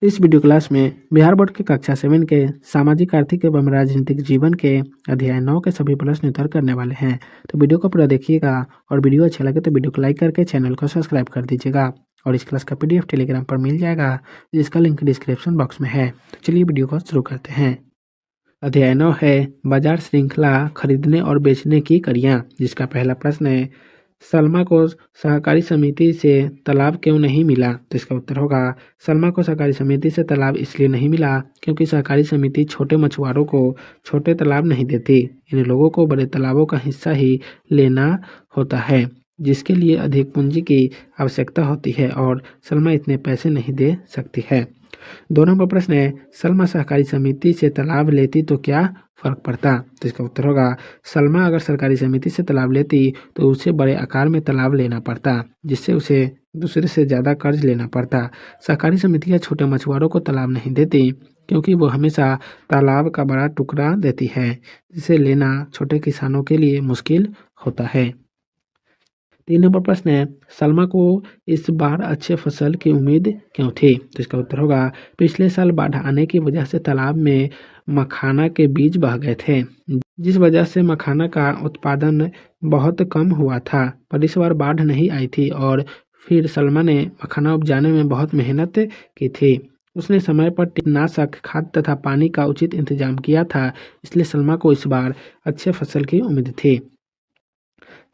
इस video class में Bihar board की कक्षा 7 के सामाजिक आर्थिक एवं राजनीतिक जीवन के अध्याय 9 के सभी प्रश्न उत्तर करने वाले हैं। तो वीडियो को पूरा देखिएगा और वीडियो अच्छा लगे तो वीडियो को लाइक करके चैनल को सब्सक्राइब कर दीजिएगा। और इस क्लास का PDF टेलीग्राम पर मिल जाएगा, जिसका लिंक डिस्क्रिप्शन बॉक्स में है। तो चलिए वीडियो को शुरू करते हैं। अध्याय 9 है बाजार श्रृंखला खरीदने और बेचने की कड़ियाँ, जिसका पहला प्रश्न है सलमा को सहकारी समिति से तालाब क्यों नहीं मिला। तो इसका उत्तर होगा सलमा को सहकारी समिति से तालाब इसलिए नहीं मिला क्योंकि सहकारी समिति छोटे मछुआरों को छोटे तालाब नहीं देती। इन लोगों को बड़े तालाबों का हिस्सा ही लेना होता है, जिसके लिए अधिक पूंजी की आवश्यकता होती है और सलमा इतने पैसे नहीं दे सकती है। 2 नंबर प्रश्न है सलमा सहकारी समिति से तालाब लेती तो क्या फर्क पड़ता। तो इसका उत्तर होगा सलमा अगर सहकारी समिति से तालाब लेती तो उसे बड़े आकार में तालाब लेना पड़ता, जिससे उसे दूसरे से ज़्यादा कर्ज लेना पड़ता। सहकारी समितियाँ छोटे मछुआरों को तालाब नहीं देती क्योंकि वो हमेशा तालाब का बड़ा टुकड़ा देती है, जिसे लेना छोटे किसानों के लिए मुश्किल होता है। 3 नंबर प्रश्न है सलमा को इस बार अच्छे फसल की उम्मीद क्यों थी। तो इसका उत्तर होगा पिछले साल बाढ़ आने की वजह से तालाब में मखाना के बीज बह गए थे, जिस वजह से मखाना का उत्पादन बहुत कम हुआ था। पर इस बार बाढ़ नहीं आई थी और फिर सलमा ने मखाना उपजाने में बहुत मेहनत की थी। उसने समय पर कीटनाशक खाद तथा पानी का उचित इंतजाम किया था, इसलिए सलमा को इस बार अच्छे फसल की उम्मीद थी।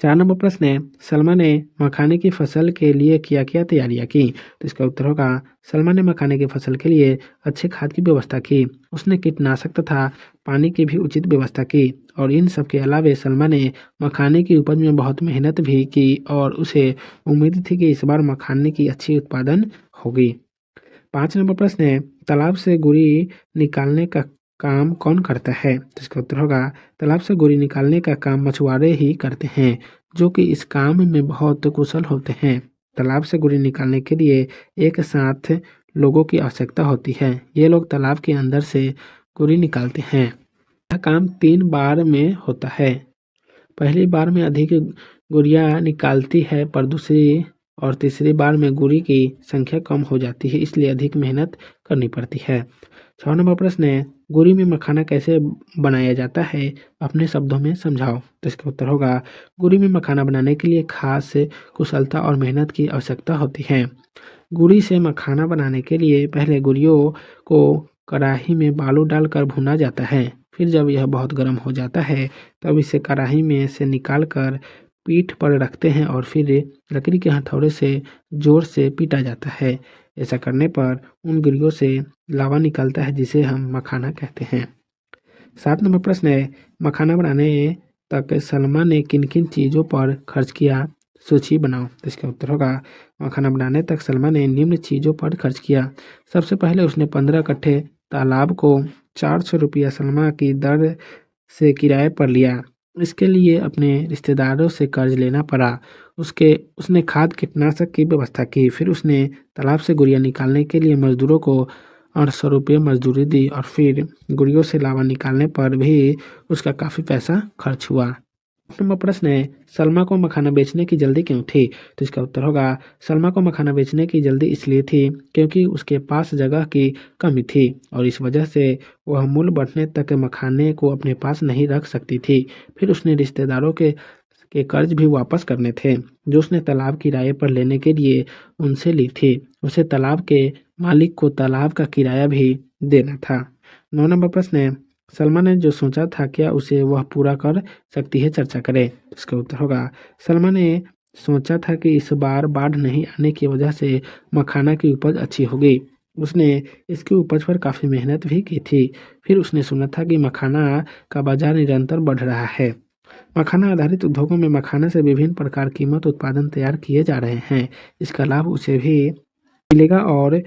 4 नंबर प्रश्न है सलमा ने मखाने की फसल के लिए क्या क्या तैयारियां की। तो इसका उत्तर होगा सलमा ने मखाने की फसल के लिए अच्छे खाद की व्यवस्था की, उसने कीटनाशक तथा पानी की भी उचित व्यवस्था की और इन सब के अलावे सलमा ने मखाने की उपज में बहुत मेहनत भी की और उसे उम्मीद थी कि इस बार मखाने की अच्छी उत्पादन होगी। 5 नंबर प्रश्न है तालाब से गुरी निकालने का काम कौन करता है। तो इसका उत्तर होगा तालाब से गुरी निकालने का काम मछुआरे ही करते हैं, जो कि इस काम में बहुत कुशल होते हैं। तालाब से गुरी निकालने के लिए एक साथ लोगों की आवश्यकता होती है। ये लोग तालाब के अंदर से गुरी निकालते हैं। यह काम 3 बार में होता है। पहली बार में अधिक गुड़ियाँ निकालती है, पर दूसरी और तीसरी बार में गुड़ी की संख्या कम हो जाती है, इसलिए अधिक मेहनत करनी पड़ती है। 6 नंबर प्रश्न है गुड़ी में मखाना कैसे बनाया जाता है, अपने शब्दों में समझाओ। तो इसका उत्तर होगा गुड़ी में मखाना बनाने के लिए खास कुशलता और मेहनत की आवश्यकता होती है। गुड़ी से मखाना बनाने के लिए पहले गुड़ियों को कढ़ाई में बालू डालकर भुना जाता है। फिर जब यह बहुत गर्म हो जाता है तब इसे कढ़ाई में से निकाल कर पीठ पर रखते हैं और फिर लकड़ी के हथौड़े से जोर से पीटा जाता है। ऐसा करने पर उन गिरियों से लावा निकलता है, जिसे हम मखाना कहते हैं। 7 नंबर प्रश्न है मखाना बनाने तक सलमा ने किन किन चीज़ों पर खर्च किया, सूची बनाओ। तो इसका उत्तर होगा मखाना बनाने तक सलमा ने निम्न चीज़ों पर खर्च किया। सबसे पहले उसने 15 कट्ठे तालाब को 400 रुपया सलमा की दर से किराए पर लिया। इसके लिए अपने रिश्तेदारों से कर्ज लेना पड़ा। उसने खाद कीटनाशक की व्यवस्था की। फिर उसने तालाब से गुड़िया निकालने के लिए मजदूरों को 800 रुपये मजदूरी दी और फिर गुड़ियों से लावा निकालने पर भी उसका काफ़ी पैसा खर्च हुआ। नंबर प्रश्न है सलमा को मखाना बेचने की जल्दी क्यों थी। तो इसका उत्तर होगा सलमा को मखाना बेचने की जल्दी इसलिए थी क्योंकि उसके पास जगह की कमी थी और इस वजह से वह मूल्य बढ़ने तक मखाने को अपने पास नहीं रख सकती थी। फिर उसने रिश्तेदारों के कर्ज भी वापस करने थे, जो उसने तालाब किराए पर लेने के लिए उनसे ली थी। उसे तालाब के मालिक को तालाब का किराया भी देना था। 9 नंबर प्रश्न है सलमा ने जो सोचा था क्या उसे वह पूरा कर सकती है, चर्चा करें। इसका उत्तर होगा सलमा ने सोचा था कि इस बार बाढ़ नहीं आने की वजह से मखाना की उपज अच्छी होगी। उसने इसकी उपज पर काफ़ी मेहनत भी की थी। फिर उसने सुना था कि मखाना का बाजार निरंतर बढ़ रहा है। मखाना आधारित उद्योगों में मखाना से विभिन्न प्रकार कीमत उत्पादन तैयार किए जा रहे हैं। इसका लाभ उसे भी मिलेगा और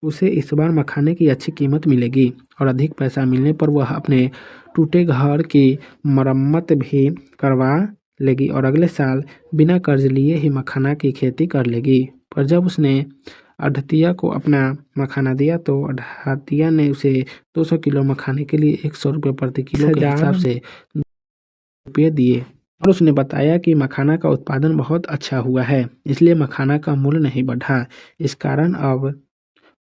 उसे इस बार मखाने की अच्छी कीमत मिलेगी और अधिक पैसा मिलने पर वह अपने टूटे घर की मरम्मत भी करवा लेगी और अगले साल बिना कर्ज लिए ही मखाना की खेती कर लेगी। पर जब उसने अढ़तिया को अपना मखाना दिया तो अढ़तिया ने उसे 200 किलो मखाने के लिए 100 रुपये प्रति किलो के हिसाब से रुपये दिए और उसने बताया कि मखाना का उत्पादन बहुत अच्छा हुआ है, इसलिए मखाना का मूल्य नहीं बढ़ा। इस कारण अब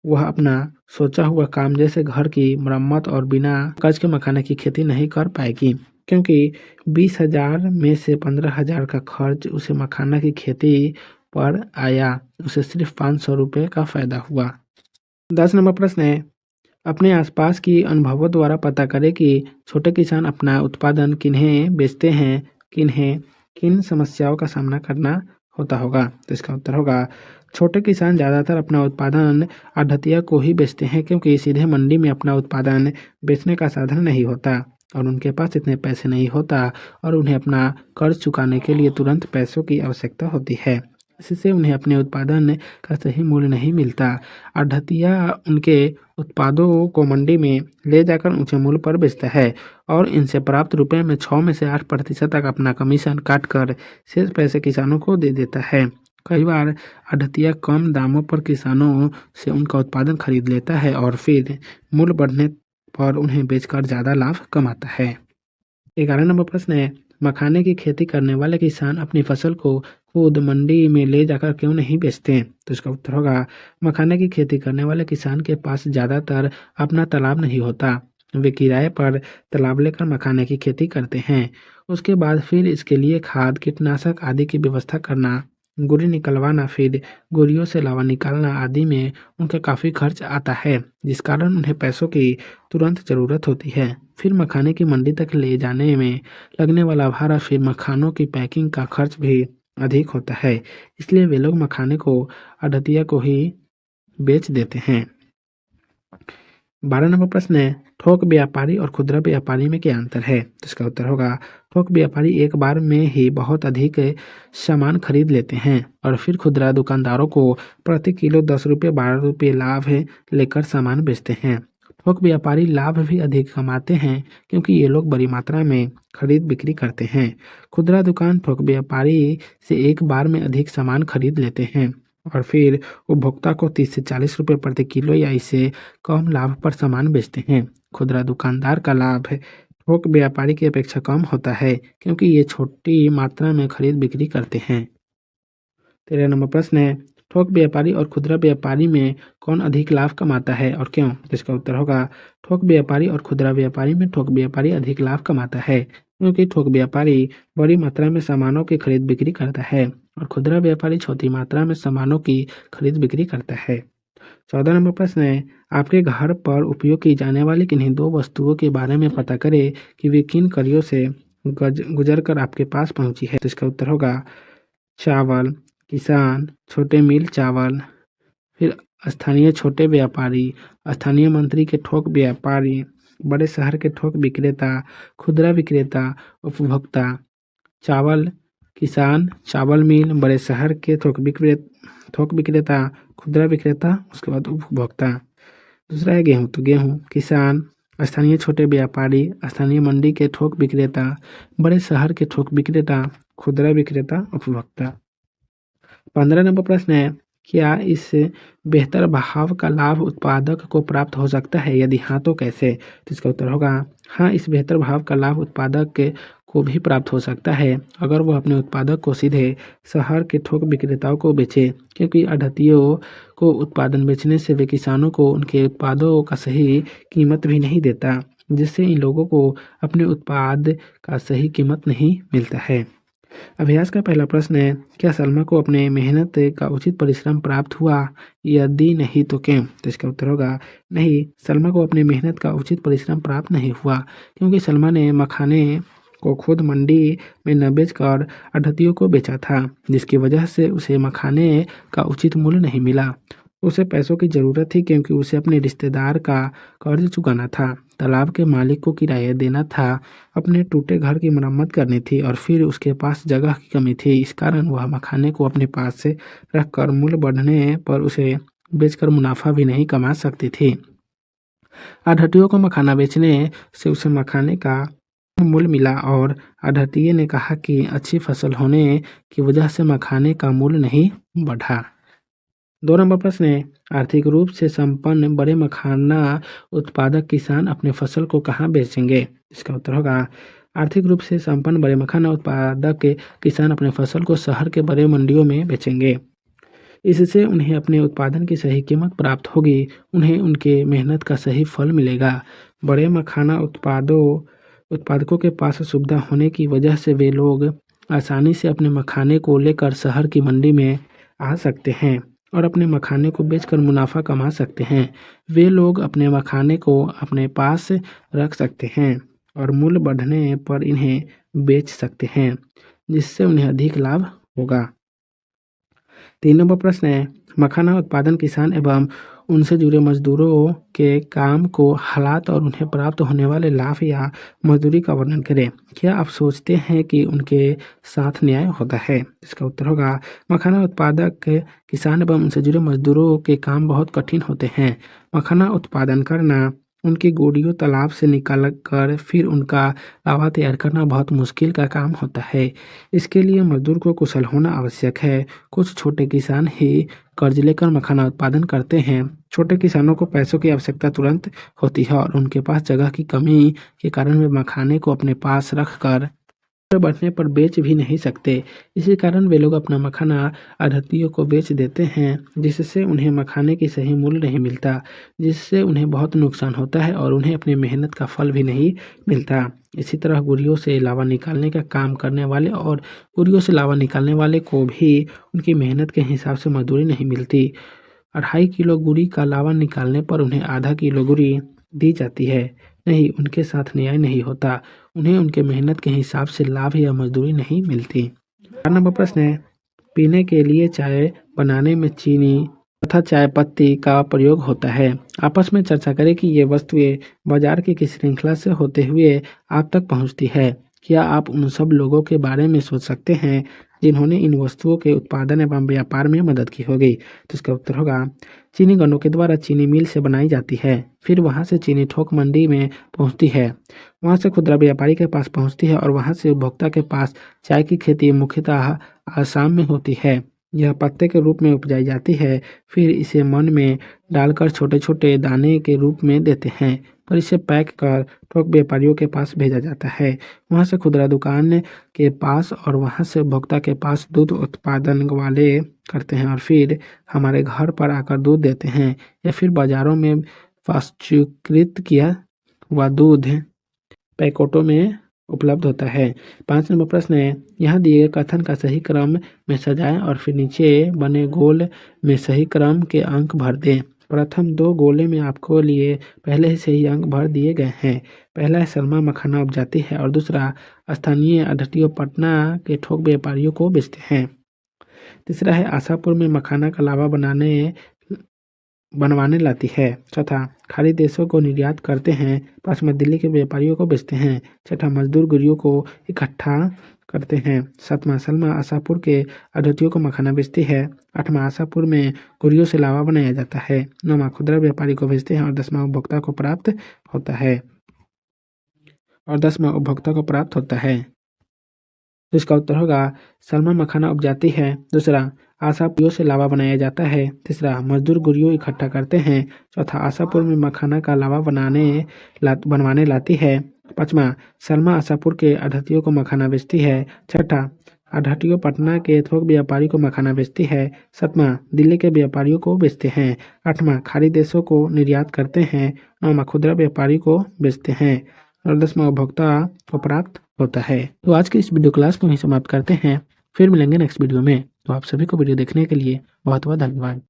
वह अपना सोचा हुआ काम जैसे घर की मरम्मत और बिना कर्ज के मखाने की खेती नहीं कर पाएगी, क्योंकि 20,000 में से 15,000 का खर्च उसे मखाना की खेती पर आया। उसे सिर्फ 500 रुपये का फायदा हुआ। 10 नंबर प्रश्न है, अपने आसपास की अनुभवों द्वारा पता करें कि छोटे किसान अपना उत्पादन किन्हें बेचते हैं, किन्हें किन समस्याओं का सामना करना होता होगा। तो इसका उत्तर होगा, छोटे किसान ज़्यादातर अपना उत्पादन आढ़तिया को ही बेचते हैं, क्योंकि सीधे मंडी में अपना उत्पादन बेचने का साधन नहीं होता और उनके पास इतने पैसे नहीं होता और उन्हें अपना कर्ज चुकाने के लिए तुरंत पैसों की आवश्यकता होती है। इससे उन्हें अपने उत्पादन का सही मूल्य नहीं मिलता। आढ़तिया उनके उत्पादों को मंडी में ले जाकर ऊंचे मूल्य पर बेचता है और इनसे प्राप्त रुपए में 6 में से 8% तक अपना कमीशन काटकर शेष पैसे किसानों को दे देता है। कई बार आढ़तिया कम दामों पर किसानों से उनका उत्पादन खरीद लेता है और फिर मूल्य बढ़ने पर उन्हें बेचकर ज़्यादा लाभ कमाता है। 11 नंबर प्रश्न है, मखाने की खेती करने वाले किसान अपनी फसल को खुद मंडी में ले जाकर क्यों नहीं बेचते? तो इसका उत्तर होगा, मखाने की खेती करने वाले किसान के पास ज़्यादातर अपना तालाब नहीं होता। वे किराए पर तालाब लेकर मखाने की खेती करते हैं। उसके बाद फिर इसके लिए खाद, कीटनाशक आदि की व्यवस्था करना, गुरी निकलवाना, फिर गुरियों से लावा निकालना आदि में उनका काफ़ी खर्च आता है, जिस कारण उन्हें पैसों की तुरंत ज़रूरत होती है। फिर मखाने की मंडी तक ले जाने में लगने वाला भाड़ा, फिर मखानों की पैकिंग का खर्च भी अधिक होता है। इसलिए वे लोग मखाने को आढ़तिया को ही बेच देते हैं। 12 नंबर प्रश्न है, थोक व्यापारी और खुदरा व्यापारी में क्या अंतर है? तो इसका उत्तर होगा, थोक व्यापारी एक बार में ही बहुत अधिक सामान खरीद लेते हैं और फिर खुदरा दुकानदारों को प्रति किलो 10 रुपये 12 रुपये लाभ लेकर सामान बेचते हैं। थोक व्यापारी लाभ भी अधिक कमाते हैं, क्योंकि ये लोग बड़ी मात्रा में खरीद बिक्री करते हैं। खुदरा दुकान थोक व्यापारी से एक बार में अधिक सामान खरीद लेते हैं और फिर उपभोक्ता को 30 से 40 रुपये प्रति किलो या इससे कम लाभ पर सामान बेचते हैं। खुदरा दुकानदार का लाभ थोक व्यापारी की अपेक्षा कम होता है, क्योंकि ये छोटी मात्रा में खरीद बिक्री करते हैं। 13 नंबर प्रश्न है, थोक व्यापारी और खुदरा व्यापारी में कौन अधिक लाभ कमाता है और क्यों? तो इसका उत्तर होगा, थोक व्यापारी और खुदरा व्यापारी में थोक व्यापारी अधिक लाभ कमाता है, क्योंकि थोक व्यापारी बड़ी मात्रा में सामानों की खरीद बिक्री करता है और खुदरा व्यापारी छोटी मात्रा में सामानों की खरीद बिक्री करता है। 14 नंबर प्रश्न है, आपके घर पर उपयोग की जाने वाली किन्हीं दो वस्तुओं के बारे में पता करें कि वे किन कड़ियों से गुजर कर आपके पास पहुंची है। तो इसका उत्तर होगा, चावल, किसान, छोटे मिल चावल, फिर स्थानीय छोटे व्यापारी, स्थानीय मंत्री के थोक व्यापारी, बड़े शहर के थोक विक्रेता, खुदरा विक्रेता, उपभोक्ता। चावल, किसान, चावल मिल, बड़े शहर के थोक विक्रेता, खुदरा विक्रेता, उसके बाद उपभोक्ता। दूसरा है गेहूँ, तो गेहूँ, किसान, स्थानीय छोटे व्यापारी, स्थानीय मंडी के थोक विक्रेता, बड़े शहर के थोक विक्रेता, खुदरा विक्रेता, उपभोक्ता। 15 नंबर प्रश्न है, क्या इस बेहतर भाव का लाभ उत्पादक को प्राप्त हो सकता है? यदि हाँ तो कैसे? तो इसका उत्तर होगा, हाँ, इस बेहतर भाव का लाभ उत्पादक को भी प्राप्त हो सकता है अगर वह अपने उत्पादक को सीधे शहर के थोक विक्रेताओं को बेचे, क्योंकि आढ़तियों को उत्पादन बेचने से वे किसानों को उनके उत्पादों का सही कीमत भी नहीं देता, जिससे इन लोगों को अपने उत्पाद का सही कीमत नहीं मिलता है। अभ्यास का पहला प्रश्न है, क्या सलमा को अपने मेहनत का उचित परिश्रम प्राप्त हुआ? यदि नहीं तो क्यों? तो इसका उत्तर होगा, नहीं, सलमा को अपने मेहनत का उचित परिश्रम प्राप्त नहीं हुआ, क्योंकि सलमा ने मखाने को खुद मंडी में न बेचकर आढ़तियों को बेचा था, जिसकी वजह से उसे मखाने का उचित मूल्य नहीं मिला। उसे पैसों की ज़रूरत थी, क्योंकि उसे अपने रिश्तेदार का कर्ज चुकाना था, तालाब के मालिक को किराया देना था, अपने टूटे घर की मरम्मत करनी थी और फिर उसके पास जगह की कमी थी। इस कारण वह मखाने को अपने पास से रखकर मूल्य बढ़ने पर उसे बेचकर मुनाफा भी नहीं कमा सकती थी। आढ़तियों को मखाना बेचने से उसे मखाने का मूल्य मिला और आढ़तिये ने कहा कि अच्छी फसल होने की वजह से मखाने का मूल्य नहीं बढ़ा। 2 नंबर प्रश्न है, आर्थिक रूप से संपन्न बड़े मखाना उत्पादक किसान अपने फसल को कहाँ बेचेंगे? इसका उत्तर होगा, आर्थिक रूप से संपन्न बड़े मखाना उत्पादक किसान अपने फसल को शहर के बड़े मंडियों में बेचेंगे। इससे उन्हें अपने उत्पादन की सही कीमत प्राप्त होगी, उन्हें उनके मेहनत का सही फल मिलेगा। बड़े मखाना उत्पादकों के पास सुविधा होने की वजह से वे लोग आसानी से अपने मखाने को लेकर शहर की मंडी में आ सकते हैं और अपने मखाने को बेचकर मुनाफा कमा सकते हैं। वे लोग अपने मखाने को अपने पास रख सकते हैं और मूल्य बढ़ने पर इन्हें बेच सकते हैं, जिससे उन्हें अधिक लाभ होगा। 3 नंबर प्रश्न है, मखाना उत्पादन किसान एवं उनसे जुड़े मजदूरों के काम को हालात और उन्हें प्राप्त होने वाले लाभ या मजदूरी का वर्णन करें। क्या आप सोचते हैं कि उनके साथ न्याय होता है? इसका उत्तर होगा, मखाना उत्पादक किसान एवं उनसे जुड़े मजदूरों के काम बहुत कठिन होते हैं। मखाना उत्पादन करना, उनकी गुड़ियों तालाब से निकाल कर फिर उनका लावा तैयार करना बहुत मुश्किल का काम होता है। इसके लिए मजदूर को कुशल होना आवश्यक है। कुछ छोटे किसान ही कर्ज लेकर मखाना उत्पादन करते हैं। छोटे किसानों को पैसों की आवश्यकता तुरंत होती है और उनके पास जगह की कमी के कारण वे मखाने को अपने पास रख कर बढ़ने पर बेच भी नहीं सकते। इसी कारण वे लोग अपना मखाना आढ़तियों को बेच देते हैं, जिससे उन्हें मखाने की सही मूल्य नहीं मिलता, जिससे उन्हें बहुत नुकसान होता है और उन्हें अपनी मेहनत का फल भी नहीं मिलता। इसी तरह गुड़ियों से लावा निकालने का काम करने वाले और गुड़ियों से लावा निकालने वाले को भी उनकी मेहनत के हिसाब से मजदूरी नहीं मिलती। 2.5 किलो गुड़ी का लावा निकालने पर उन्हें आधा किलो गुड़ी दी जाती है। नहीं, उनके साथ न्याय नहीं होता। उन्हें उनके मेहनत के हिसाब से लाभ या मजदूरी नहीं मिलती। 4 नंबर प्रश्न है, पीने के लिए चाय बनाने में चीनी तथा चाय पत्ती का प्रयोग होता है। आपस में चर्चा करें कि ये वस्तुएं बाजार की किस श्रृंखला से होते हुए आप तक पहुंचती है। क्या आप उन सब लोगों के बारे में सोच सकते हैं जिन्होंने इन वस्तुओं के उत्पादन एवं व्यापार में मदद की होगी? तो इसका उत्तर होगा, चीनी गन्नों के द्वारा चीनी मिल से बनाई जाती है, फिर वहां से चीनी थोक मंडी में पहुंचती है, वहां से खुदरा व्यापारी के पास पहुंचती है और वहां से उपभोक्ता के पास। चाय की खेती मुख्यतः आसाम में होती है। यह पत्ते के रूप में उपजाई जाती है, फिर इसे मन में डालकर छोटे छोटे दाने के रूप में देते हैं, पर इसे पैक कर थोक व्यापारियों के पास भेजा जाता है, वहां से खुदरा दुकान के पास और वहां से उपभोक्ता के पास दूध उत्पादन वाले करते हैं और फिर हमारे घर पर आकर दूध देते हैं या फिर बाजारों में पाश्चुकृत किया हुआ दूध पैकेटों में उपलब्ध होता है। 5 नंबर प्रश्न है, यहाँ दिए गए कथन का सही क्रम में सजाएं और फिर नीचे बने गोल में सही क्रम के अंक भर दें। प्रथम 2 गोले में आपको लिए पहले ही सही अंक भर दिए गए हैं। पहला है, सलमा मखाना उपजाती है और दूसरा, स्थानीय आढ़तियों पटना के थोक व्यापारियों को बेचते हैं। तीसरा है, आशापुर में मखाना का लावा बनवाने लाती है। चौथा, खाड़ी देशों को निर्यात करते हैं। 5वां, दिल्ली के व्यापारियों को बेचते हैं। 6ठा, मजदूर गुड़ियों को इकट्ठा करते हैं। 7वां, सलमा आशापुर के आढ़तियों को मखाना बेचती है। 8वां, आशापुर में गुड़ियों से लावा बनाया जाता है। 9वां, खुदरा व्यापारी को बेचते हैं और 10वां उपभोक्ता को प्राप्त होता है। तो इसका उत्तर होगा, सलमा मखाना उपजाती है। दूसरा, आशापुरियों से लावा बनाया जाता है। तीसरा, मजदूर गुड़ियों इकट्ठा करते हैं। चौथा, आशापुर में मखाना का लावा बनवाने लाती है। 5वां, सलमा आशापुर के आढ़तियों को मखाना बेचती है। 6ठा, आढ़तियों पटना के थोक व्यापारी को मखाना बेचती है। 7वां, दिल्ली के व्यापारियों को बेचते हैं। 8वां, खाड़ी देशों को निर्यात करते हैं। 9वां, खुदरा व्यापारी को बेचते हैं और 10वां, उपभोक्ता को प्राप्त होता है। तो आज की इस वीडियो क्लास को ही समाप्त करते हैं, फिर मिलेंगे नेक्स्ट वीडियो में। तो आप सभी को वीडियो देखने के लिए बहुत बहुत धन्यवाद।